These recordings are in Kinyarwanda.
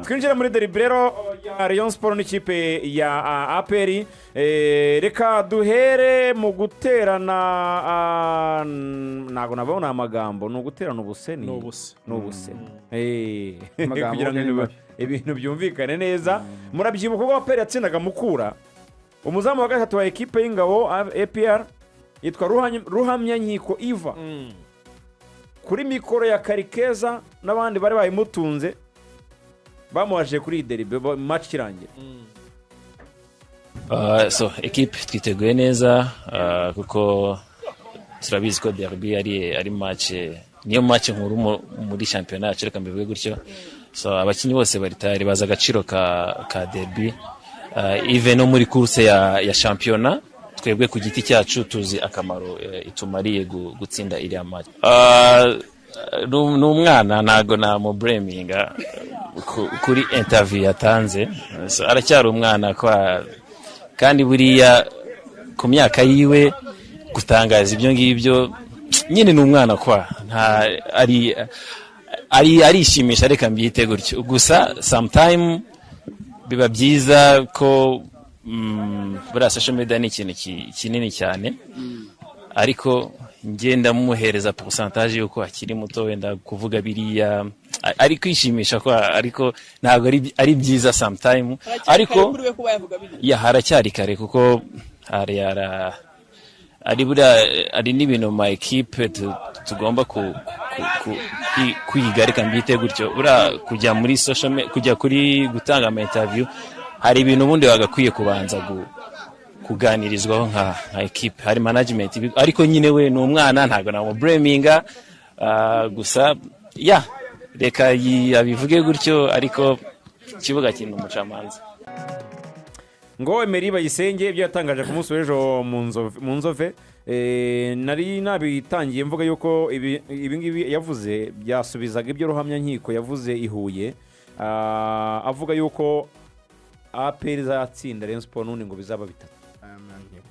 twinjira muri deliberero ya Rayon Sport n'ikipe ya APR. Reka duhere mu guterana nago nabona amagambo no guterana ubuseni n'ubuse kugira ngo ibintu byumvikane neza. Murabyibuka ko APR yatsindaga Mukura, umuzamu wa gatatu wa ekipe y'ingabo APR yitwa Rurambikanye Iva, kuri mikoro ya Karikeza n'abandi bari bayimutunze bamuwaje kuri deribe match kirangira. So equipe twiteguye neza kuko turabizi ko derby ari match, niyo match nkuru muri championnat reka mbivuge gutyo. So abakinyi bose bari tayari baza agaciro ka derby, even no muri course ya championnat twebwe ku giti cyacu tuzi akamaro itumariye gutsinda iriya match. N'umwana nago na mo braminga kuri interview yatanze, so aracyari umwana kwa kandi buriya ku myaka yiwe gutangaza ibyo ngibyo nyine n'umwana kwa nta arishimisha reka mbyite gutyo. Gusa sometime biba byiza ko buriya social media ni ikintu kinini cyane, ariko ngenda muhereza pourcentage yuko akiri muto wenda kuvuga biriya ari kwishimisha kwa, ariko ntabwo ari byiza sometime, ariko haracyari kare kuko ari n'ibintu ma equipe tugomba kwiga reka mbyite gutyo. Buriya kujya muri social media, kujya kuri gutanga ama interview, hari ibintu ubundi bagakwiye kubanza kuganirizwaho nka equipe, hari management, ariko nyine we n'umwana ntago na braminga gusa reka abivuge gutyo, ariko kibuga kintu umucamanza ngo Emery Bayisenge ibyo yatangaje ku munsi w'ejo mu nzove. Nari nabitangiye mvuga yuko ibi ngibi yavuze byasubizaga ibyo Rurambikanye yavuze ihuye, avuga yuko APR izatsinda Rayon Sport n'undi ngo bizaba bitatu.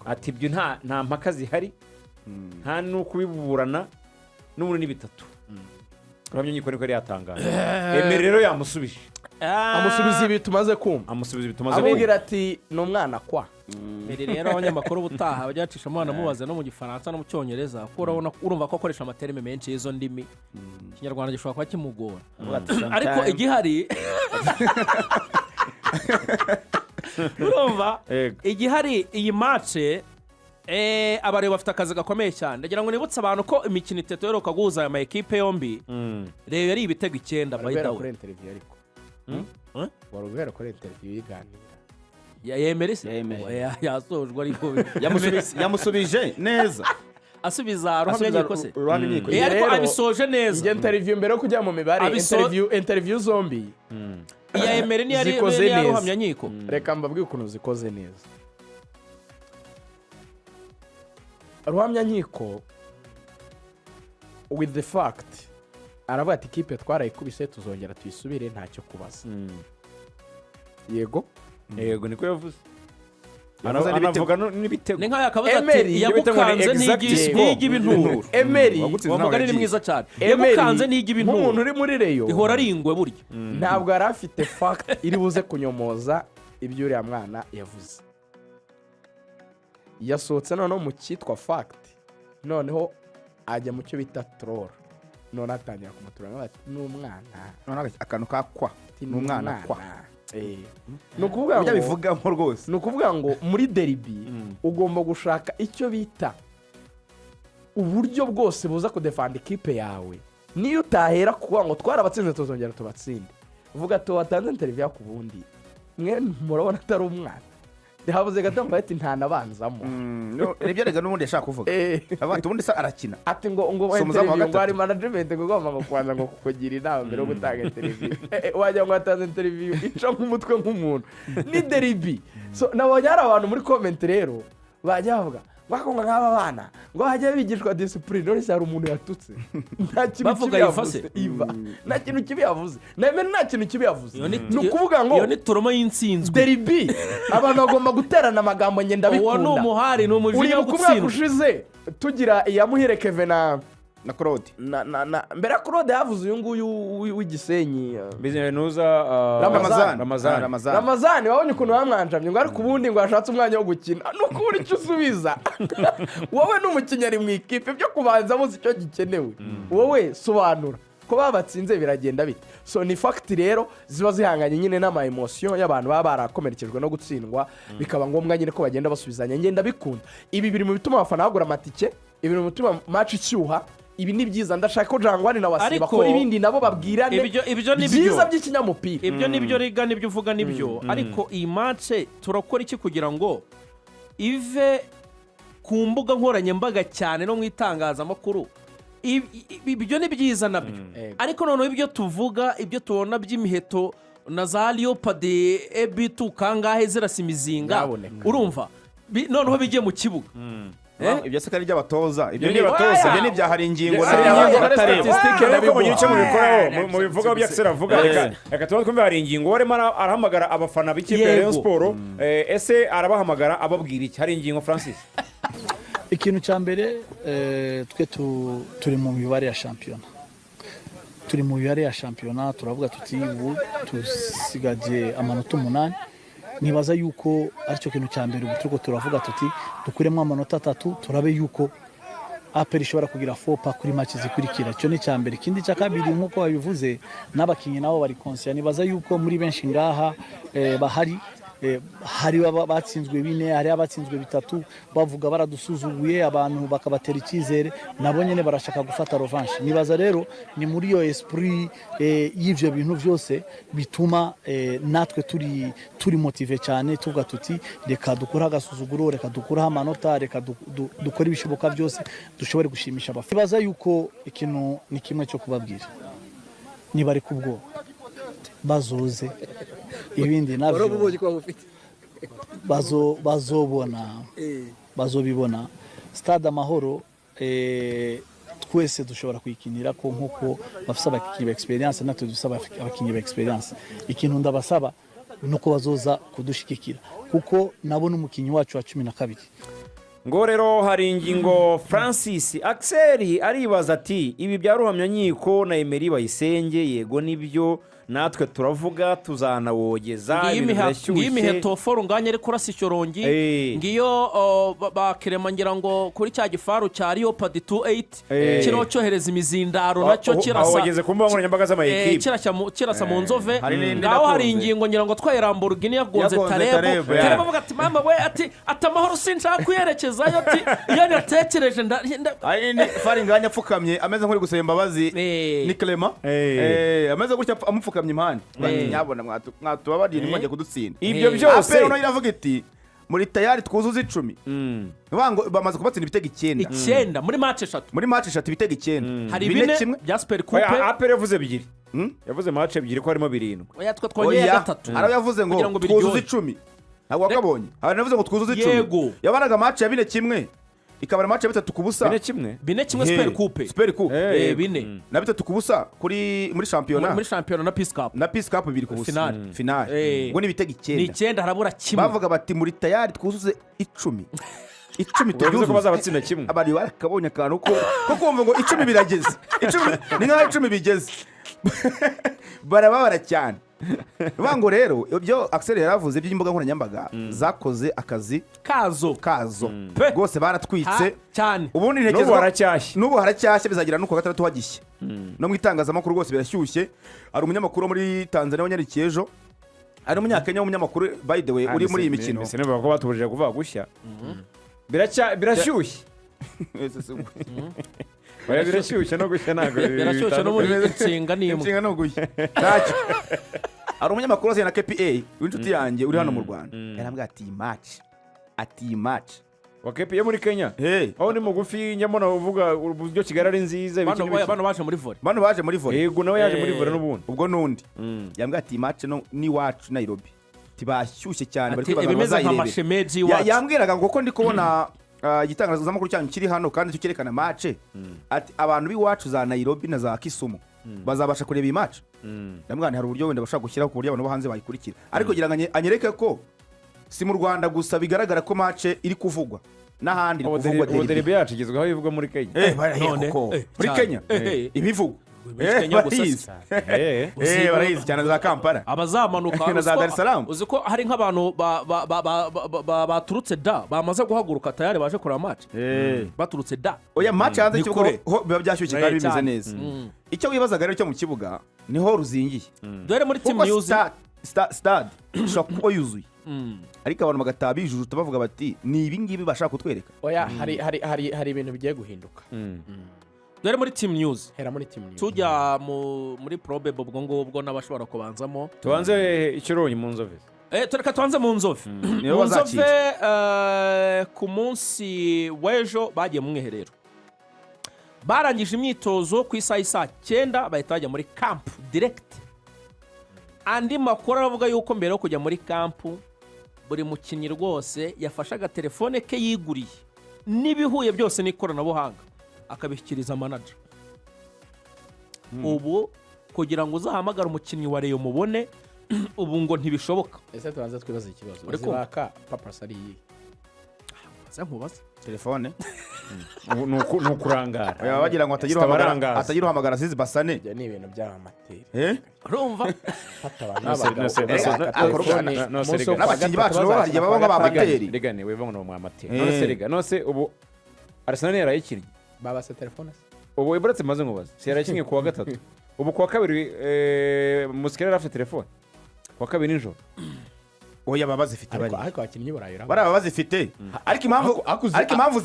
Ati ibyo nta mpaka zihari, nta no kubiburana n'ubundi ni bitatu. Rurambikanye niko yari yatangaje. Emery rero yamusubije, amusubiza ibi tumaze kumva, amubwira ati n'umwana kwa mbere. Rero abanyamakuru butaha bajyacisha umwana mubaza no mu Gifaransa no mu Cyongereza, ko urumva ko akoresha amaterme menshi y'izo ndimi, Kinyarwanda gishobora kuba kimugora, ariko igihari urumva igihari iyi match abareba bafite akazi gakomeye cyane. Ndagira ngo nibutse abantu ko imikino itatu yeruka guhuza aya ma equipe yombi rero yari ibitego 9 by the way. Warubera kuri interview yiganira Emery yasojwe ariko yamusubije neza, asubiza Rurambikanye ariko abisoje neza. Interview mbere yo kujya mu mibare, interview zombi ya Emery ni yari Rurambikanye. Reka mbabwire ukuntu zikoze neza. Rurambikanye with the fact aravuga ati ikipe twarayikubise tuzongera tuyisubire ntacyo kubaza. Yego niko yavuze. Anavuga n'ibitego. Ni nkaya kabuza ati yagukanze n'igi ibinturu. Emery wamugari ni mwiza cyane. Yagukanze n'igi ibinturu. Umuntu uri muri Rayon ihora ari ingwe buryo. Ntabwo yari afite fact iri buze kunyomoza ibyo uriya mwana yavuze. Yasohotse noneho mu cyitwa fact, noneho ajya mu cyo bita troll. None atangira kumuturana bati n'umwana, none akantu kakwa n'umwana kwa. Nukuvuga ngo bivugamo rwose, nukuvuga ngo muri derby ugomba gushaka icyo bita uburyo bwose buza kudefend ikipe yawe. Niyo utahera kuvuga ngo twarabatsinze tuzongera tubatsinde, uvuga to watanze interview ku bundi mwe murabona atari umwana, yavuze gatambaye ati nta nabanzamo. Nibyo rega n'ubundi yashaka kuvuga abantu ubundi sa arakina ati ngo interview ngo ari management ngo gomba ngo kwanza ngo kugira inama mbere yo gutanga interview. Wajya ngo atanze interview ica nk'umutwe nk'umuntu ni derby. So nabonye hari abantu muri comment rero bajya bavuga bakonga nk'aba bana ngo hajya bigishwa discipline. None hari umuntu yatutse nta kintu kibi yavuze Iva, nta kintu kibi yavuze Neymar, nta kintu kibi yavuze. Nukuvuga ngo iyo ni turoma y'insinzwe derby abantu bagomba guterana amagambo ngenda bikunda. Uwo no muhari no mujinya gutsindwa. Ushize tugira iyamuhire Kevin na Claude mbere ya Claude yavuze uyu nguyu w'igisenyi bizinuza Ramazani wabonye ukuntu bamwanjamye ngo ariko ubundi ngo yashatse umwanya wo gukina n'ukuri icyo usubiza wowe n'umukinnyi ari mu ikipe byo kubanza muzi icyo gikenewe wowe sobanura ko babatsinze biragenda bite so ni fact rero ziba zihanganye nyine n'ama emotion y'abantu baba barakomerekejwe no gutsindwa bikaba ngombwa nyine ko bagenda basubizanya ngenda bikunda ibi biri mu bituma abafana bagura amatike ibi mu bituma match icyuha ibi ni byiza ndashaka ko Jangwani na Wasi bakora ibindi nabo babwirane ibyo ni byiza by'ikinyamupira ibyo nibyo riga nibyo uvuga nibyo ariko iyi match turakora iki kugira ngo ive ku mbuga nkoranyambaga cyane no mu itangazamakuru ibyo ni byiza nabyo ariko noneho ibyo tuvuga ibyo tubona by'imiheto na za Leopard ebitu kangahe zirasimizinga urumva noneho bigiye mu kibuga ibyo se kari by'abatoza ibyo ni byahari ingingo mu bivuga by'aksera avuga reka tuba twumve hari ingingo warimo arahamagara abafana b'ikipe ya Rayon Sport ese arabahamagara ababwira iki hari ingingo Francis ikintu cya mbere twe turi mu mibare ya shampiyona turavuga tuti ubu tusigaje amanota 8 nibaza yuko aricyo kintu cya mbere ubu turiko turavuga tuti dukuremo amanota 3 turabe yuko APR ishobora kugira fopa kuri match zikurikira cyo ni cya mbere kindi cya kabiri nkuko babivuze n'abakinyi nabo bari conscient nibaza yuko muri benshi ngaha bahari hari batsinzwe bine hari abatsinzwe bitatu bavuga baradusuzuguye abantu bakabatera icyizere nabo nyene barashaka gufata revanche nibaza rero ni muri yo esprit y'ivyo bintu byose bituma natwe turi motive cyane tuvuga tuti reka dukora agasuzuguro reka dukora amanota reka dukora ibishoboka byose dushobore gushimisha abafana nibaza yuko ikintu ni kimwe cyo kubabwira nibari kubwo bazoze ibindi nabyo bazobibona stade amahoro twese dushobora kuyikinira ko nkuko bafite abakinnyi ba experience natwe dusaba abakinnyi ba experience ikintu ndabasaba nuko bazoza kudushikikira kuko nabo n'umukinnyi wacu wa 12 ngo rero hari ingingo Francis Axel aribaza ati ibi bya ruhamya nyiko na Emery bayisenge yego nibyo natwe turavuga tuzanawogeza imiheto foro nganye ari kurasa icyorongi ngiyo bakirema ngira ngo kuri cya gifaru cya Leopard 28 kiro cyohereza imizindaro nacyo kirasa awogeze ku mbuga nkoranyambaga z'ama equipe kirasa mu nzove ngaho hari ingingo ngira ngo twaye Lamborghini yagonze Tarebo bavuga ati mama we ati amahoro sinshaka kuyerekezayo ati iyo natekereje ni fari nganye apfukamye ameze nk'uri gusaba imbabazi ni Clement ameze gutya amupfukamye impande nyabona mwatubabariye nimwajya kudutsinda ibyo byose APR no iravuga iti muri tayari twuzuza 10 bango bamaze kubatsinda ibitego 9 muri match 3 ibitego 9 hari bine bya Super Coupe APR yavuze 2 yavuze match 2 ko harimo 7 oya twe twongeye 3 ara yavuze ngo twuzuza 10 ntabwo wakabonye hari navuze ngo twuzuza 10 yabanaga match ya 4-1 ikabara match ya 3-0 bine kimwe Super Coupe bine na 3-0 muri championnat na Peace Cup biri ku finale ngo ni ibitego 9 ni 9 harabura kimwe bavuga bati muri tayari twuzuze 10 tuvuze ko bazabatsinda kimwe abari barakabonye akantu ko kumva ngo 10 birageze 10 ni nka 10 bigeze barababara cyane bango rero ibyo Axel yaravuze by'imbuga nkoranyambaga zakoze akazi kazo rwose baratwitse cyane ubundi n'ubu haracyashye bizagira nuko gatatu hagishye no mu itangazamakuru rwose birashyushye ari umunyamakuru muri Tanzania wanyarikiye ejo ari umunyakenya w'umunyamakuru by the way uri muri iyi mikino mbese niba ko batubujije kuvuga gushya birashyushye birashyushye no gushya ntago birashyushye no muri insinga no gushya ari umunyamakuru azana KPA w'inshuti yanjye uri hano mu Rwanda yarambwira ati match wa KPA muri Kenya aho ni mugufi nyamona uvuga uburyo Kigali ari nziza bano baje muri volley yego nawe yaje muri volley n'ubundi ubwo nundi yambwira ati match no ni wacu Nairobi tibashyushye cyane bari kwibaza bimeze nka mashemeji wacu yambwiraga ngo ko ndi kubona igitangazamakuru cyanyu kiri hano kandi cyerekana match ati abantu biwacu za Nairobi na za Kisumu bazabasha kureba iyi match ndamwana hari uburyo wenda bashaka gushyiraho ku buryo abantu bo hanze bayikurikira ariko kugira ngo anyereke ko si mu Rwanda gusa bigaragara ko match iri kuvugwa n'ahandi kuvugwa ubu derby yacu igezweho bivugwa muri Kenya muri Kenya ibivugo barayizi cyane za Kampala abazamanuka na za Dar es Salaam uzi ko hari nk'abantu baturutse da bamaze guhaguruka tayari baje kureba match baturutse da oya match hanze ikibuga biba byashyushye kandi bimeze neza icyo wibazaga rero cyo mu kibuga niho ruzingiye dore muri team news stade ushobora kuba yuzuye ariko abantu bagataha bijujuta bavuga bati ni ibi ngibi bashaka kutwereka oya hari ibintu bigiye guhinduka dore muri team news hera muri team news tujya muri probable ubwo ngubwo n'abashobora kubanzamo tubanze ikironyi mu nzove tureka tubanze mu nzove mu nzove ku munsi w'ejo bagiye mu mwiherero barangije imyitozo ku isaha 9 bahita bajya muri camp direct andi makuru aravuga yuko mbere yo kujya muri camp buri mukinnyi rwose yafashe agatelefone ke yiguriye n'ibihuye byose n'ikoranabuhanga akabishyikiriza manager ubu kugira ngo uzahamagare umukinnyi wa Rayon mubone ubu ngo ntibishoboka ese tubanze twibaza ikibazo uzibaka papasi ari iyi nkubaza telefone ni ukurangara bagira ngo atagira uhamagara asize basane ibyo ni ibintu by'amateri urumva n'abakinnyi bacu nabo bagiye baba nk'abamateri rega ni weva ngo mu amateri none rega none ubu Arsenal yarayikinnye babase telefone ubu ibaretse maze nkubaza si yarakinnye kuwa gatatu ubu kuwa kabiri musikere afite telefone kuwa kabiri nijoro oya babazifite bari ariko abakinnyi burayira bari babazifite ariko impamvu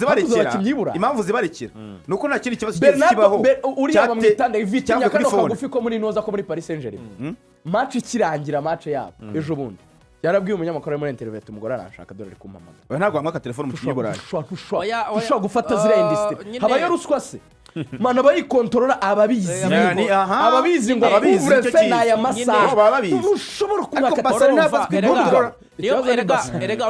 zibarekera nuko nta kindi kibazo kibaho uriya bamwitanda ivitinya kano kagufi ko muri noza ko muri Paris Saint-Germain match ikirangira match yabo ejo bundi yarabwiye umunyamakuru muri interview umugore arashaka dore kumpamagara oya ntabwo hamwe ka telefone mu kinyiburayi ushobora gufata zira industry habayo ruswa se mana bayikontorora ababizi ngo uvure fe n'aya masaha ushobora kubaka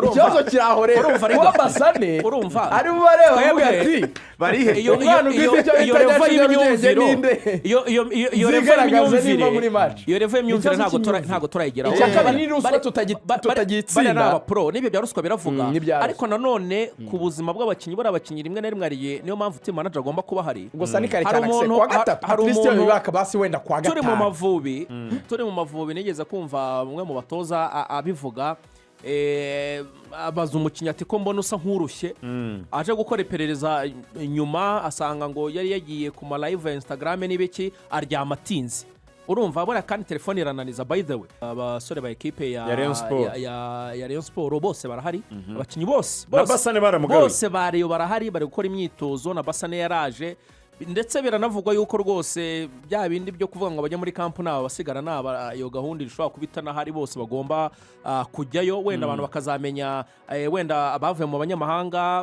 ikibazo kiraho rero kuba basane ari bo bareba bavuga ati barihe umwana ufite icyo bita nyarugenge ninde iyo revo y'imyumvire ntabwo turayigeraho icya kabiri ni ruswa tutagitsinda n'abapro n'ibyo bya ruswa biravuga ariko nanone ku buzima bw'abakinnyi bari abakinnyi rimwe na rimwe ariye niyo mpamvu team manager agomba kuba hari gusa ni kare cyane kwa gatatu hari umuntu baka basi wenda kwa gatatu turi mu mavubi nigeze kumva umwe mu batoza abivuga abaza umukinnyi ati ko mbona usa nk'urushye aje gukora iperereza nyuma asanga ngo yari yagiye ku ma live ya Instagram n'ibiki aryama atinze urumva bora kandi telefone irananiza by the way abasore ba equipe ya Rayon Sport bose barahari abakinnyi bose bari barahari bari gukora imyitozo na Basane yaraje ndetse biranavugwa yuko rwose bya bindi byo kuvuga ngo bajya muri camp naba basigara naba iyo gahunda ishobora kubitana hari bose bagomba kujyayo wenda abantu bakazamenya wenda abavuye mu banyamahanga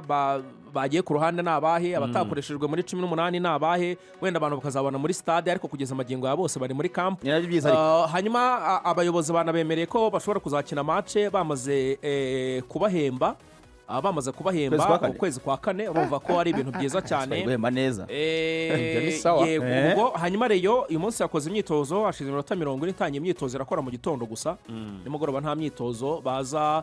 bagiye ku ruhande nabahe abatakoreshejwe muri 18 nabahe wenda abantu bakazabana muri stade ariko kugeza amagingo ya bose bari muri camp hanyuma abayobozi banabemereye ko bashobora kuzakina match bamaze kubahemba bamaze kubahemba ukwezi kwa 4 urumva ko ari ibintu byiza cyane yego hanyuma rero uyu munsi yakoze imyitozo hashize iminota 40 itangiye imyitozo irakora mu gitondo gusa nimugoroba nta myitozo baza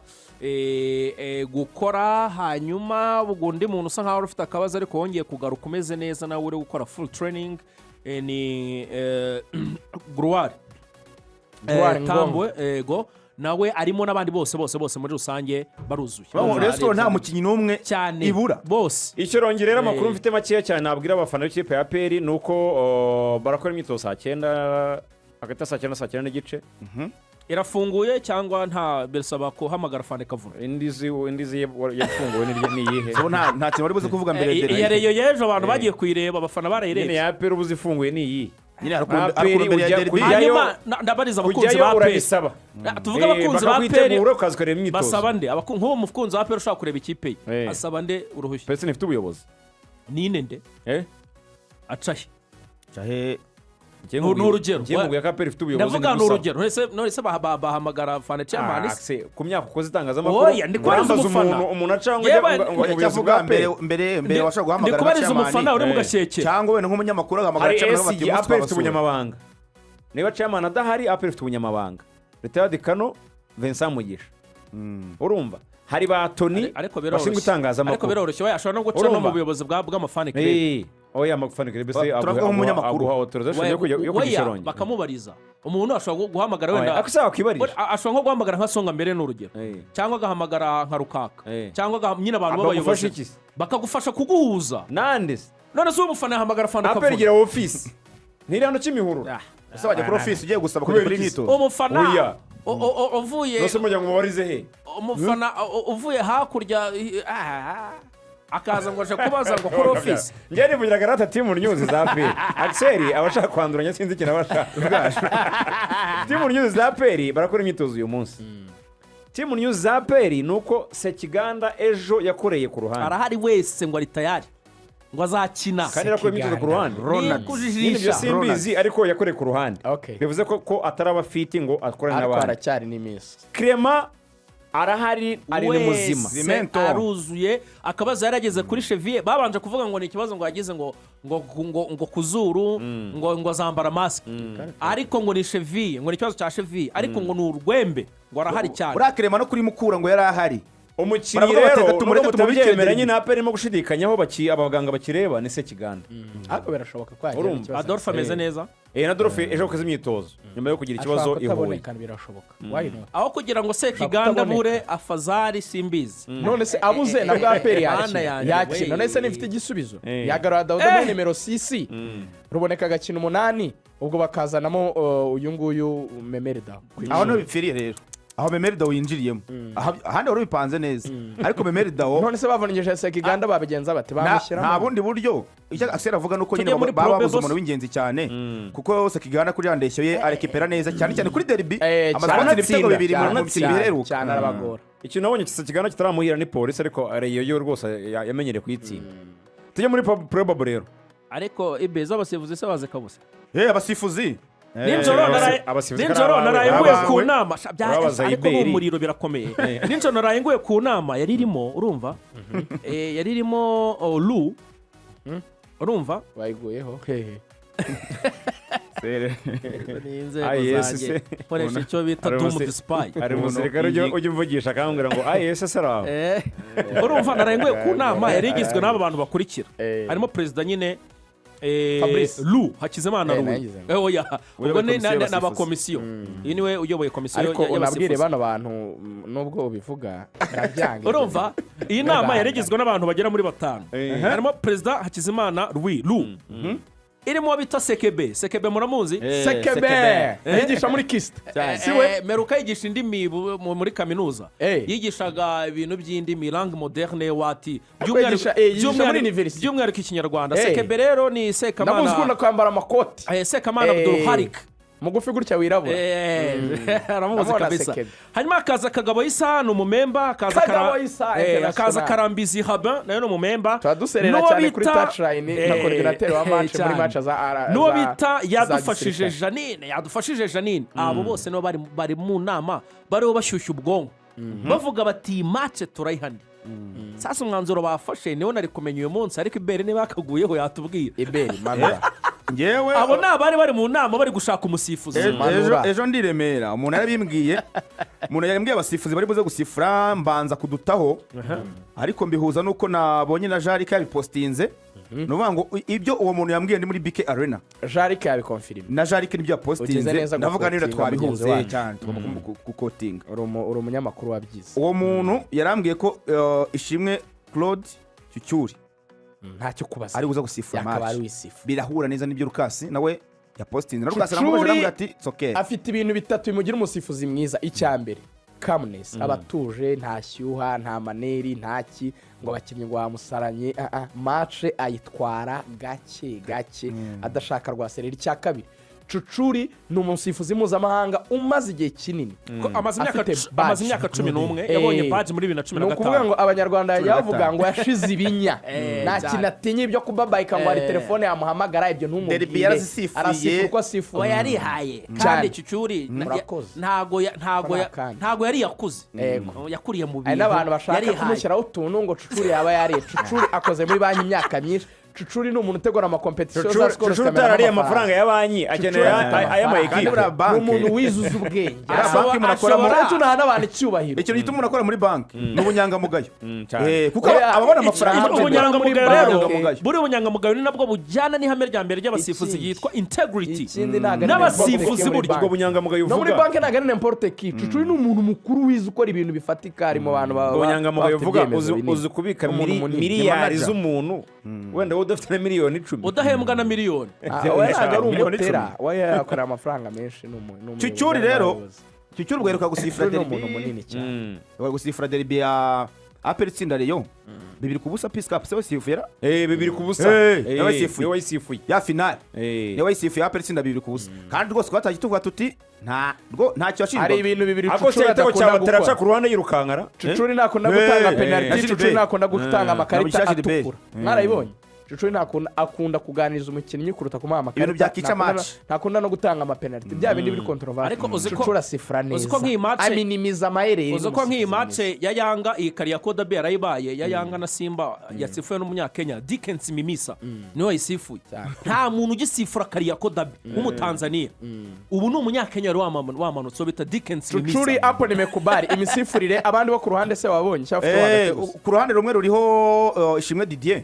gukora hanyuma ugundi muntu usa nkaho ufite akabazo ariko wongeye kugaruka umeze neza nawe uri gukora full training ni Gruari Tambwe ego nawe arimo n'abandi bose muri rusange baruzuye rero nta mukinnyi n'umwe ibura bose icyo rongerera amakuru mfite makeya cyane nabwira abafana b'ikipe ya APR nuko barakora imyitozo saa 9 hagati saa 9 n'igice irafunguye cyangwa nta bersaba ko hamagara fane kavuna indizi yafunguwe niyihe nta kintu bari buze kuvuga mbere ya Rayon yejo abantu bagiye kuyireba abafana barayirebye ya APR ubuze ifunguye niyi ndabariza abakunzi ba urabisaba tuvuga abakunzi ba APR ukazikorera imyitozo basaba nde nk'uwo mukunzi wa APR ushaka kureba ikipe asaba nde uruhushya pese nifite ubuyobozi nine nde acahe n'urugero ngiye APR ifite ubuyobozi ndavuga n'urugero none bahamagara fane chairman ku myaka ukoze itangazamakuru ndikubariza umuntu acanga ngo yavuga mbere washaka guhamagara ndikubariza umufana uri mu gasheke cyangwa wenda nk'umunyamakuru ahamagara chairman bati APR ifite ubunyamabanga niba chairman adahari APR ifite ubunyamabanga Retired Kano Vincent Mugisha urumva hari ba Tony bashinzwe itangazamakuru ariko biroroshye yashobora no guca no mu buyobozi bw'amafani club oya amafani club se turavuga nk'umunyamakuru aguha autorisation yo kugisharonye bakamubariza umuntu ashobora guhamagara wenda akusaba kwibarira ashobora nko guhamagara nka Songa mbere n'urugero cyangwa agahamagara nka Rukaka cyangwa nyine abantu b'abayobozi bakagufasha kuguhuza nande none se umufana yahamagara fana ukavuga aperigira office ntirano cy'imihuru ese bajya kuri office ugiye gusaba kujya kuri nyito umufana uvuye nose mujya ngo mubarize he umufana uvuye hakurya akaza ngo aje kubaza ngo kuri office njye nivugira garata team news za APR Axel abashaka kwanduranya sinzi ikintu abashaka team news za APR barakora imyitozo uyu munsi team news za APR nuko Sekiganda ejo yakoreye ku ruhande arahari wese ngo ari tayari ngo azakina kandi yakoreye imyitozo ku ruhande Ronald kujijisha simbizi ariko yakoreye ku ruhande bivuze ko ataraba fit ngo akorane n'abandi ariko aracyari n'iminsi Clement arahari ari muzima aruzuye akabazo yarageze kuri Chevier babanje kuvuga ngo ni ikibazo ngo yagize ngo kuzuru ngo zambara mask ariko ngo ni Chevier ngo ni ikibazo cya Chevier ariko ngo ni urwembe ngo arahari cyane urakirema no kuri mukura ngo yari ahari umukinnyi rero nubwo mutabyemera nyine APR irimo gushidikanyaho abaganga bakireba ni Sekiganda ariko birashoboka ko yagira ikibazo Adolphe ameze neza na Adolphe ejo koze imyitozo nyuma yo kugira ikibazo ihuye birashoboka aho kugira ngo Sekiganda bure afazari simbizi none se abuze na bwa APR yakina none se nifite igisubizo yagarura Dawuda mu nimero 6 ruboneka agakina 8 ubwo bakazanamo uyu nguyu Memerida aho no bipfiriye rero aho Memerida winjiriyemo ahandi wari bipanze neza ariko Memerida none se bavunije Sekiganda babigenza bati bamushyiramo nta bundi buryo icyo Axel avuga nuko nyine babuze umuntu w'ingenzi cyane kuko Sekiganda kuri yandeshyo ye arekipera neza cyane cyane kuri derby amazina ibitego bibiri mu mikino biheruka cyane arabagora ikintu nabonye Sekiganda kitaramuhira ni polisi ariko Rayon rwose yamenyereye kuyitsinda tujye muri probable rero ariko ibeza abasifuzi se baze kabuse abasifuzi ninjoro naraye nguye ku nama ariko umuriro birakomeye ninjoro naraye nguye ku nama yari irimo urumva yari irimo Lu urumva bayiguyeho koresha icyo bita doom the spy ari umusirikare ujya umvugisha akambwira ngo ISS araho urumva naraye nguye ku nama yari igizwe n'aba bantu bakurikira harimo perezida nyine Lu Hakizimana Lu oya ubwo ni n'abakomisiyo iyi niwe uyoboye komisiyo ariko unabwire bano bantu nubwo ubivuga birabyanga urumva iyi nama yarigizwe n'abantu bagera muri 5 harimo perezida Hakizimana Lu irimo bita Sekebe muramuzi Sekebe yigisha muri Kist siwe meruka yigisha indimi muri kaminuza yigishaga ibintu by'indimi langue moderne wati by'umwihariko ikinyarwanda Sekebe rero ni Sekamana namuzikunda kwambara amakoti Sekamana Abdul Harik mugufi gutya wirabura aramuzi kabisa hanyuma akaza Kagabo Isa ni umumemba akaza Karambizi Habin nayo ni umumemba twaduserera cyane kuri touchline na coordinateur wa match muri match za n'uwo bita yadufashije Janine abo bose no bari mu nama bariho bashyushya ubwonko bavuga bati match turayihandi sasa umwanzuro bafashe niwo nari kumenya uyu munsi ariko ibere niba akaguyeho yatubwira ibere manura ngewe abo nabari bari mu nama bari gushaka umusifuzi ejo ndiremera umuntu yarabimbwiye abasifuzi bari buze gusifura mbanza kudutaho ariko mbihuza nuko nabonye na Jarika yabipostinze nuvuga ngo ibyo uwo muntu yambwiye ndi muri BK Arena Jarika yabikonfirime na Jarika nibyo yapostinze ndavuga nira twabihuze cyane gukotinga uri umunyamakuru wabyize uwo muntu yarambwiye ko Ishimwe Claude Cyucyuri ntacyo kubaza ari uza gusifura match birahura neza n'ibyo Rukasi nawe yapostinze na Rukasi aramubajije ati it's okay afite ibintu bitatu bimugira umusifuzi mwiza icyambere calmness abatuje nta shyuha nta maneri ntaki ngo abakinnyi ngo bamusaranye match ayitwara gake adashaka rwaserera icya kabiri Cucuri ni umusifuzi mpuzamahanga umaze igihe kinini amaze imyaka 11 yabonye badge muri 2015 ni ukuvuga ngo abanyarwanda yavuga ngo yashize ibinya nta kintu atinya ibyo kubabayika ngo ari telefone yamuhamagara ibyo ntumubwire arasifuye uko asifuye yarihaye kandi Cucuri ntago yari yakuze yakuriye mu bintu n'abantu bashaka kumushyiraho utuntu ngo Cucuri yaba yariye Cucuri akoze muri banki imyaka myinshi Cucuri ni umuntu utegura amakompetisiyo za Cucuri sikoro utarariye amafaranga ya banki akeneye ay'amayikipe ni umuntu wizuza ubwenge banki umuntu akoramo tunaha n'abantu icyubahiro ikintu gituma umuntu akora muri banki ni ubunyangamugayo cyane. kuko ababona amafaranga ubunyangamugayo rero banki. buri ubunyangamugayo ni nabwo bujyana n'ihame rya mbere ry'abasifuzi Ikindi. yitwa integrity Ikindi ntabwo ari n'abasifuzi muri burya banki. ubwo bunyangamugayo no muri uvuga banki ntabwo ari n'importe ki Cucuri ni umuntu mukuru wize ukora ibintu bifatika harimo abantu ubwo bunyangamugayo bafite uvuga ibyemezo binini. uzi kubika Umuntu munini. miliyari Ni manager. z'umuntu wenda wowe udafite na miliyoni 10 udahembwa na miliyoni we ntabwo ari umutera we yakorera amafaranga menshi ni umuntu Cucuri rero Cucuri ubwo heruka gusifura ni derby umuntu munini cyane gusifura derby ya APR itsinda Rayon 2-0 Peace Cup se wasifura 2-0 niwe wayisifuye. wayisifuye ya finale niwe wayisifuye APR itsinda 2-0 kandi rwose twataje tuvuga tuti ntacyo hari yashinzwe ibintu bibiri ako Cucuri cyitego cyawe adakunda teraca gukora ku ruhande yirukankara Cucuri ntakunda gutanga Eh, penaliti eh, Cucuri eh, ntakunda gutanga amakarita Nabishaje Debeli. atukura mwarayibonye Cucuri akunda kuganiriza umukinnyi kuruta kumuha amakarita Ibintu byakica match. ntakunda no gutanga amapenaliti bya bindi biri kontrovasi Ariko uzi ko- Cucuri asifura neza uzi ko nk'iyi match- aminimiza amayeri uzi ko nk'iyi mace ya yanga iyi Kariako Derby yarayibaye ya yanga na Simba yasifuye n'umunyakenya Dickens Mimisa niwe wayisifuye nta muntu ugisifura Kariako Derby w'umutanzaniya ubu ni umunyakenya wari wamanutse bita Dickens Cucuri Mimisa apo nimekubali imisifurire abandi bo ku ruhande se wabonye cyangwa ufite hagati gusa ku ruhande rumwe ruriho ishimwe Didier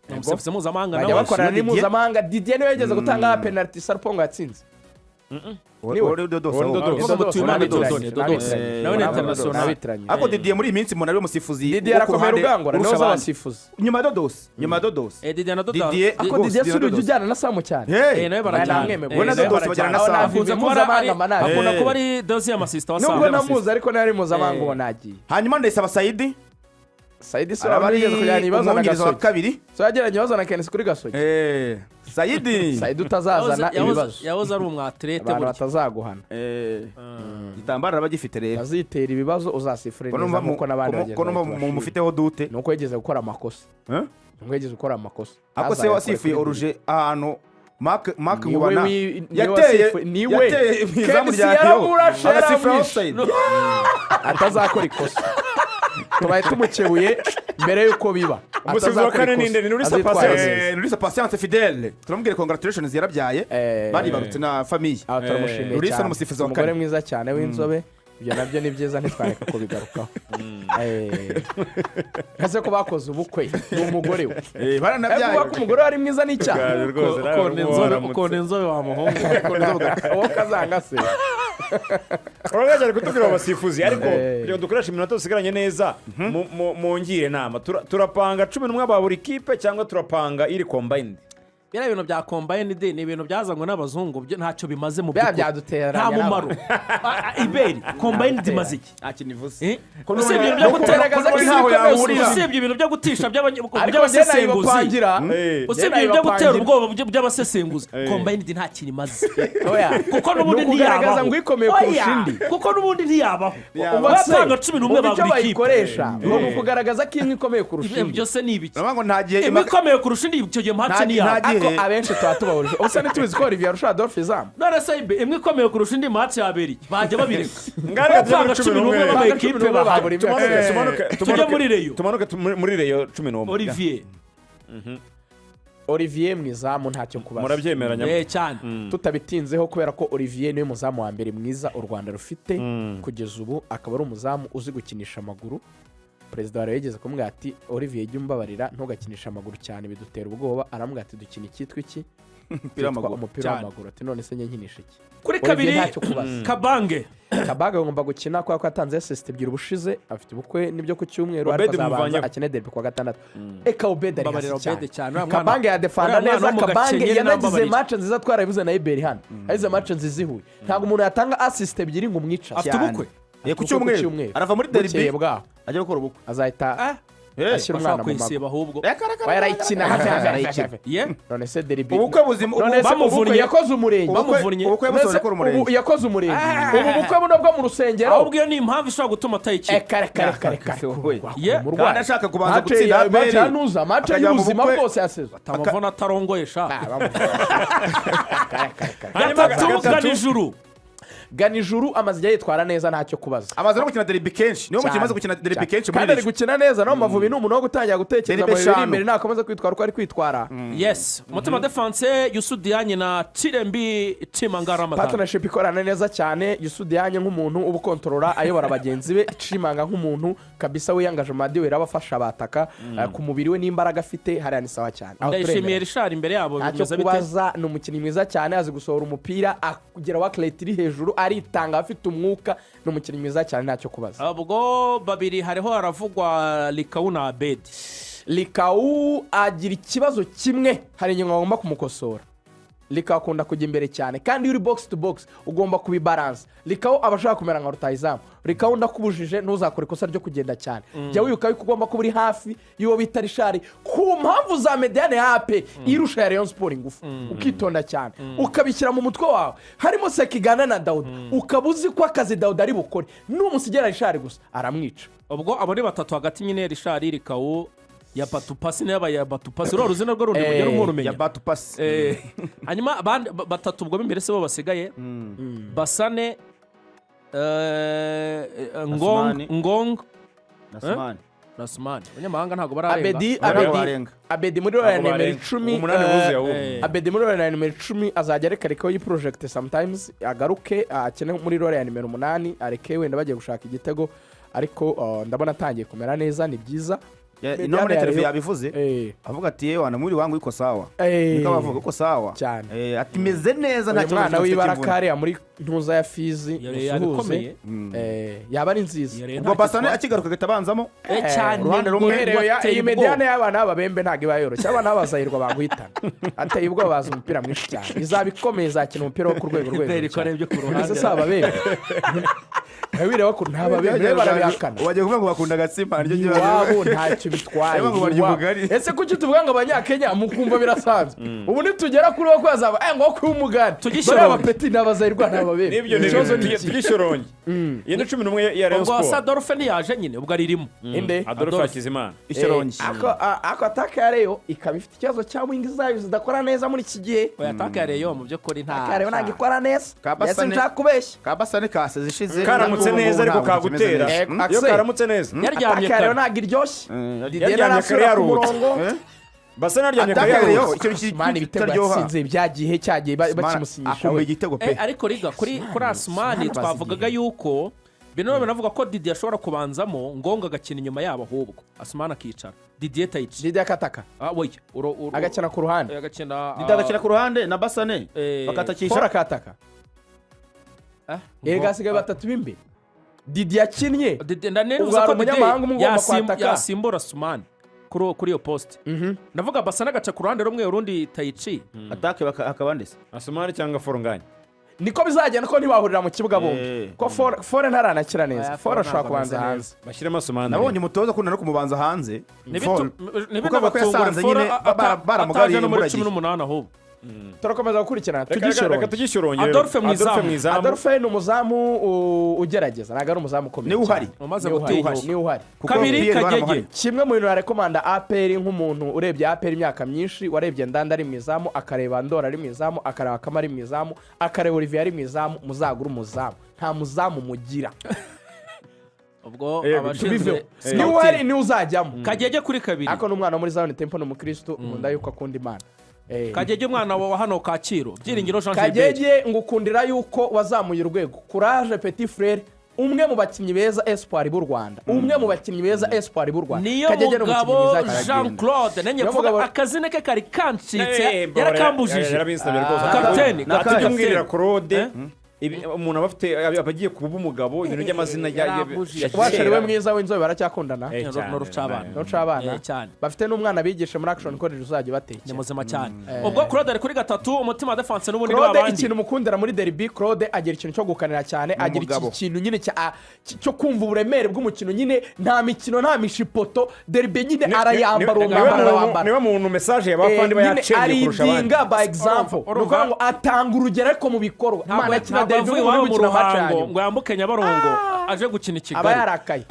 umusifuzi mpuzamahanga bajya nawe bakorana Didier. n'impuzamahanga Didier niwe yageze gutanga penaliti Sarpongo yatsinze uvuga mutuye Imana Dodone nawe ni international ariko Didier muri iyi minsi umuntu ari umusifuzi Didier arakomeye urugangura niwe uzabasifuzi nyuma ya Dodos Didier na Dodone Didier ako Didier si ujya ujyana na Samu cyane nawe barajyana we na Dodos bajyana na Samu akunze kuba ari deuxième assistant wa nubwo Samu namuzi ariko nawe ari mpuzamahanga uwo nagiye hanyuma ndayisaba Saidi Saidi so araba ari yigeze kujyana ibibazo na umwungiriza wa Gasogi kabiri so yagiranye ibibazo na Kenesi kuri Gasogi Saidi Saidi utazazana ibibazo yahoze ari umwatlete abantu burya batazaguhana igitambaro araba agifite rero azitera ibibazo uzasifure ko neza numva nkuko n'abandi ko numva mufiteho dute nuko yigeze gukora amakosa nuko yigeze gukora amakosa ako se wasifuye oruje ahantu Mark niwe Nkubana yateye mu izamu rya Rayon yaramurashe agasifura yaramwishe offside atazakora ikosa tubaye tumukebuye mbere yuko biba umusifuzi wa kane ninde ni Nurisa Patience Nurisa Patience Fidèle turamubwira congratulations yarabyaye baribarutse na famille turamushimiye Nurisa cyane n'umusifuzi wa umugore kane mwiza cyane w'inzobe ibyo nabyo ni byiza ntitwareka kubigarukaho kase ko bakoze ubukwe ni umugore we baranabyaye kuba ko umugore wari mwiza n'icyaha ukona inzobe wa muhungu uwo kazanga se uragerageje kutubwira abasifuzi ariko kugira ngo dukoreshe iminota dusigaranye neza mu ngire inama turapanga 11 ba buri kipe cyangwa turapanga iri combined biriya bintu bya combined ni ibintu byazanywe n'abazungu ntacyo bimaze mu bya by'ukuri byaduteranya nta mumaro iberi combined imaze iki akinivuze usibye ibintu byo kugaragaza ko ntaho yahurira usibye ibintu byo gutisha by'abasesenguzi usibye ibintu byo gutera ubwoba by'abasesenguzi combined nta kintu imaze kuko n'ubundi ntiyabaho ngo ikomeye kurusha indi kuko n'ubundi ntiyabaho batanga 11 ba buri kipe bayikoresha ni ukugaragaza ko imwe ikomeye kurusha indi byose ni ibiki ngo ntagiye imwe ikomeye kurusha indi icyo gihe mpatse ntiyabaho ariko abenshi tuba tubahurije ubusa ntitubizi ko Olivier arusha Adolphe izamu none se imwe ikomeye kurusha indi mpatse yabereye bajya babireka ngana batanga 11 b'amakipe bahari tujye muri Rayon tumanuke muri Rayon 11 Olivier mwizamu ntacyo kubaza murabyemeranya cyane tutabitinzeho kubera ko Olivier niwe muzamu wa mbere mwiza u Rwanda rufite kugeza ubu akaba ari umuzamu uzi gukinisha amaguru perezida wari yigeze kumubwira ati Olivier jya umbabarira ntugakinisha amaguru cyane bidutera ubwoba aramubwira ati dukina icyitwa iki umupira w'amaguru ati none se nkinisha iki kuri kabiri Kabange agomba gukina kubera ko yatanze assist ebyiri ubushize afite ubukwe n'ibyo ku cyumweru ariko azabanza akine derby kwa gatandatu Obed ari hasi cyane Kabange yadefanda neza Kabange yanagize match nziza twarabivuze na Iberi hano arize match nziza ihuye ntabwo umuntu yatanga assist ebyiri ngo umwica afite ubukwe ku cyumweru arava muri derby ajya gukora ubukwe azahita ashyira umwana mu mago yarayikina none se derby ubukwe buzima bamuvunnye yakoze umurenge ubukwe busoje gukora umurenge yakoze umurenge ubu bukwe buno bwo mu rusengero ahubwo iyo ni impamvu ishobora gutuma atayikina kare kandi ashaka kubanza gutsinda match y'ubuzima bwose yaseze atamavuna atarongoye sha gatatu ganijuru Ganijuru amaze igihe yitwara neza ntacyo kubaza amaze no gukina derby kenshi niyo mukimaze gukina derby kenshi muri kandi ari gukina neza no Mavubi ni umuntu wo gutangira gutekereza mu Derby biri imbere nakomeza kwitwara uko ari kwitwara yes umutima defense Yusudianye na Chirembi Chimanga Ramadan partnership ikorana neza cyane Yusudianye nk'umuntu ubu kontrola ayobora bagenzi be Chimanga nk'umuntu kabisa we yangaje madi we rabafasha abataka ku mubiri we n'imbaraga afite hariya ni sawa cyane ndayishimiye Richard imbere yabo bimeze bite kubaza ni umukinnyi mwiza cyane azi gusohora umupira akugera wa Cletiri hejuru aritanga afite umwuka ni umukinnyi mwiza cyane ntacyo kubaza ubwo babiri hariho haravugwa Likau na Abedi Likau agira ikibazo kimwe hari inyuma agomba kumukosora Likau akunda kujya imbere cyane kandi uri box to box ugomba kubibalance Likau abashaka kumera nka rutayizamu Likau ndakubujije ntuzakore ikosa ryo kugenda cyane jya wibuka yuko ugomba kuba uri hafi y'uwo bita Richard ku mpamvu za mediane yape irusha ya Rayon Sport ingufu ukitonda cyane ukabishyira mu mutwe wawe harimo Sekigana na Daudi ukabuzi ko akazi Daudi ari bukore n'umusigera Richard gusa aramwica ubwo abo ni batatu hagati nyine Richard Likau ya batupasi n'aba ya batupasi ro ruzina rwo rundi mugera umurumenya ya batupasi hanyuma batatu ubwo imbere se bo basigaye Basane Ngong Nasman abanyamahanga ntago bararenga Abedi muri role nimero 10 Abedi muri role nimero 10 azajya areka reka yi project sometimes agaruke akene muri role ya nimero 8 areke wenda bagiye gushaka igitego ariko ndabona atangiye kumera neza ni byiza ino muri televiziyo yabivuze avuga ati yewe wana muri wangu iko sawa niko bavuga uko sawa ati meze neza nta kibazo mwana w'ibarakare muri ntuza ya Fizi yabikomeye yaba ari nziza ubwo Basane akigaruka gatabanzamo cyane uruhande rumwe iyi mediane y'abana b'ababembe ntago ibayoroshye abana b'abazahirwa baguhitana ateye ubwo baza umupira mwinshi cyane izabikomeye zakina umupira wo ku rwego rwego ku ruhande se ababembe Habire ko ntababembe barabihakana wagiye kuvuga ngo bakunda Gatsima aryo gihe wabo ntacyo bitwaye ese kuki tuvuga ngo abanyakenya mukumva birasanzwe ubu nitugera kuri wo kwazaba ngo ku umugani tugishora abapeti n'abazahirwa n'ababembe nibyo tugishoronye yene 11 ya Rayon Sport ubwo Adolphe ni yaje nyine ubwo aririmo inde Adolphe Akizimana ishoronye ako ataka ya Rayon ikaba ifite ikibazo cya wing zayo zidakora neza muri iki gihe ataka ya Rayon mu byo kuri nta Rayon nagikora neza yase nshakubeshya Kabasane kase zishize karamutse neza ariko kagutera iyo karamutse neza yaryamye kare nagiryoshye yaryamye kare yarutse Basa naryamye kare Atakareyo icyo Mani ibitego yasinze byagihe cyagiye bakimusinyisha we igitego pe ariko riga kuri Asmani twavugaga yuko bino banavuga ko Didier ashobora kubanzamo Ngonga agakina inyuma yabo ahubwo Asmani akicara Didier Taichi Didier akataka we agakina ku ruhande Didier agakina ku ruhande na Basane bakatakisha fora akataka gasigaye batatu bimbe Didier akinnye ndaneruza ko Didier yasimbura Asmani kuri iyo poste ndavuga Basane agaca ku ruhande rumwe urundi Taichi atake akabandese Asumani cyangwa Forunganye niko bizagenda ko ntibahurira mu kibuga bombi ko fore ntaranakira neza fore ashobora kubanza hanze bashyiremo Asumani nabonye umutoza akunda no kumubanza hanze kuko yasanze nyine baramugariye muri 18 ahubwo turakomeza gukurikirana tugishyurongera Adolphe mwizamu Adolphe ni umuzamu ugerageza ntabwo ari umuzamu ukomeye niwe uhari umaze gutinyuka niwe uhari kabiri Kagege kimwe mu bintu narekomanda APR nk'umuntu urebye APR imyaka myinshi warebye Ndanda ari mwizamu akareba Ndora ari mwizamu akareba Kama ari mwizamu akareba Olivier ari mwizamu muzagura umuzamu nta muzamu mugira ubwo abashinzwe ni uzajyamo Kagege kuri kabiri ako n'umwana wo muri Zion Temple n'umukristo nkunda yuko akunda Imana Kagege umwana wa hano Kaciro Byiringiro Jean Kagege ngukundira yuko wazamuye urwego Courage Petit Frere umwe mu bakinnyi beza Espoir b'u Rwanda umwe mu bakinnyi beza Espoir b'u Rwanda niyo mugabo Jean Claude nenye kuvuga akazine ke kari kancitse yarakambujije yarabinsabye rwose kapiteni nakatubwirira Claude umuntu abafite abagiye kuba umugabo ibintu by'amazina washariwe mwiza w'inzobe baracyakundana n'urucabana bafite n'umwana bigisha muri Action College uzajya batekera ni muzima cyane ubwo Claude ari kuri gatatu umutima defense n'ubundi w'abandi Claude ikintu mukundira muri derby Claude agira ikintu cyo gukanira cyane agira ikintu nyine cyo kumva uburemere bw'umukino nyine nta mikino nta mishipoto derby nyine arayambara umwambaro niwe muntu message y'abafandi bayacenge kurusha abandi aridinga by example nuvuga ngo atanga urugero ariko mu bikorwa imana David wari mu ruhango ngo yambuke Nyabarongo aje gukina Kigali aba yarakaye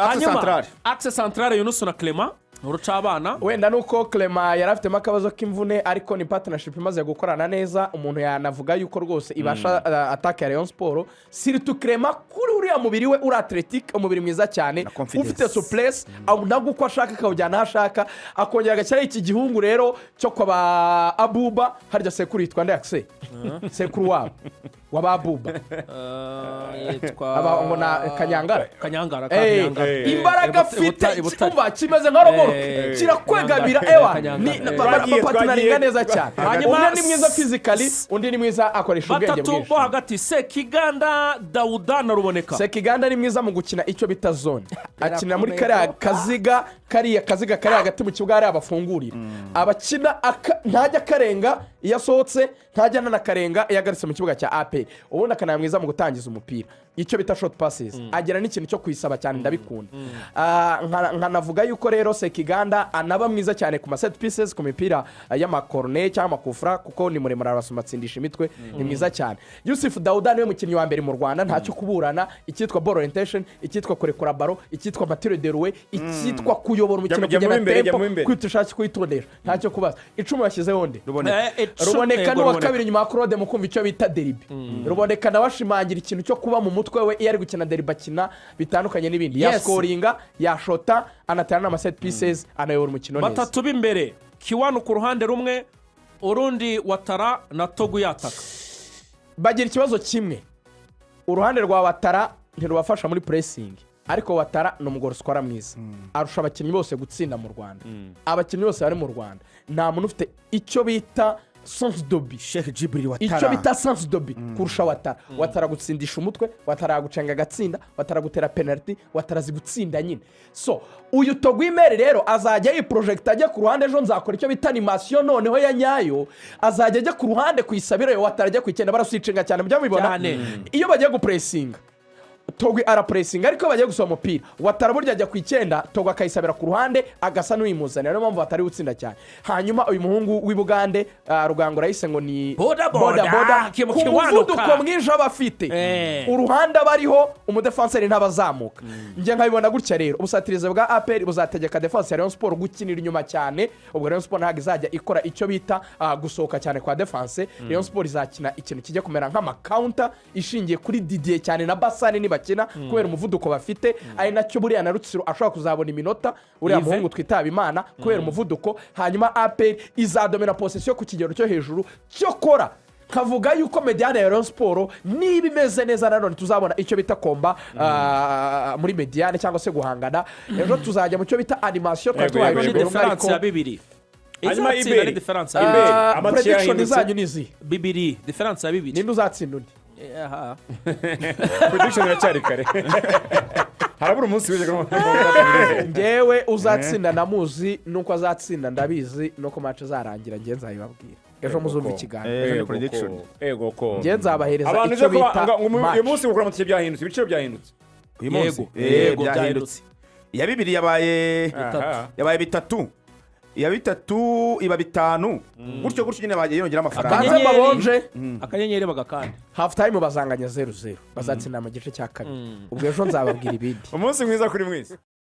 Axe Centrale Yunus na Clement urucabana wenda nuko Clement yari afitemo akabazo k'imvune ariko ni partnership imaze gukorana neza umuntu yanavuga yuko rwose ibasha attaque ya Rayon Sport surtout Clement kuri uriya mubiri we uri athletic umubiri mwiza cyane ufite souplesse nabwo uko ashaka akawujyana aho ashaka akongera agashyiraho iki gihungu rero cyo kwa ba Abuba harya sekuru yitwa nde akse sekuru wabo waba Abuba aba ngo na Kanyangara imbaraga afite cyumva kimeze nka robot kirakwegamira ewa ni partneringa neza cyane umwe ni mwiza physically undi ni mwiza akoresha ubwenge bwinshi batatu bo hagati Sekiganda Dauda na Ruboneka Sekiganda ni mwiza mu gukina icyo bita zone akina muri kariya kaziga kari hagati mu kibuga hari abafungurira abakina ntajya karenga iyo asohotse ntajya nakarenga iyo agarutse mu kibuga cya APR ubundi akanaya mwiza mu gutangiza umupira icyo bita short passes agera n'ikintu cyo kwisaba cyane ndabikunda nkanavuga yuko rero Sekiganda anaba mwiza cyane ku set pieces ku mipira y'amakorne cyangwa amakufra kuko ni muremure arabasumatsindisha imitwe ni mwiza cyane Yusuf Dauda niwe mukinnyi wa mbere mu Rwanda ntacyo kuburana icyitwa ball orientation icyitwa kurekura baro icyitwa matire de roué icyitwa kuyobora umukino kugena tempo kwitushaka kwitondera ntacyo kubaza icumi yashyizeho nde Ruboneka ni wa kabiri nyuma ya Claude mu kumva icyo bita derby Ruboneka nawashimangira ikintu cyo kuba mu mutwe we iyo ari gukina derby akina bitandukanye n'ibindi ya scoringa ya shota anatana na set pieces anayobora umukino neza batatu b'imbere Kiwanu ku ruhande rumwe urundi Watara na Togu yataka bagira ikibazo kimwe uruhande rwa Watara ntirubafasha muri pressing ariko Watara ni umugore uswara mwiza arusha abakinnyi bose gutsinda mu Rwanda abakinnyi bose bari mu Rwanda nta muntu ufite icyo bita sens dobi Sheikh Jibril Watara icyo bita sens dobi kurusha Watara gutsindisha umutwe Watara gucenga gatsinda Watara gutera penalty Watara zigutsinda nyine so uyu Togwimere rero azajya yiproject ajya ku ruhande ejo nzakora icyo bita animation noneho ya nyayo azajya ajya ku ruhande kuyisabira Watara ajya kwikenda barasuyicenga cyane mujya mubibona iyo bagiye gupressinga Togwi arapressinga ariko bagiye gusoma umupira Watara burya ajya ku icyenda Togwi akayisabira ku ruhande agasa n'uyimuzanira niyo mpamvu Watari utsinda cyane hanyuma uyu muhungu w'Ibugande Rugango rahise ngo ni boda ku muvuduko mwinshi aba afite uruhande bariho umudefenseri ntabazamuka njye nkabibona gutya rero ubusatirize bwa APR buzategeka defense ya Rayon Sport gukinira inyuma cyane ubwo Rayon Sport ntabwo izajya ikora icyo bita gusohoka cyane kwa defense Rayon Sport izakina ikintu kijya kumera nk'amacounter ishingiye kuri Didier cyane na Basane ni bakina kubera umuvuduko bafite ari nacyo buriya na Rutsiro ashobora kuzabona iminota uriya muhungu twitaba Imana kubera umuvuduko hanyuma APR izadomera possession ku kigero cyo hejuru cyo kora kavuga yuko mediane ya Rayon Sport niba imeze neza nanone tuzabona icyo bita komba muri mediane cyangwa se guhangana ejo tuzajya mu cyo bita animation twatwaye difference ya bibiri hanyuma ibiri difference prediction izanyu nizi bibiri difference ya bibiri ninde uzatsinda undi prediction iracyari kare harabura umunsi w'ejo ngewe uzatsinda namuzi nuko azatsinda ndabizi nuko match zarangira ngiye nzayibabwira ejo muzumva ikiganiro prediction ego ko ngiye nzabahereza icyo bita uyu munsi gukora amatike byahindutse ibiciro byahindutse uyu munsi byahindutse iya bibiri yabaye bitatu iya bitatu iba bitanu gutyo nyine bagiye yongera amafaranga banze babonje akanyenyeri bagakanda half time bazanganya 0-0 bazatsinda mu gice cya kabiri ubwo ejo nzababwira ibindi umunsi mwiza kuri mwese.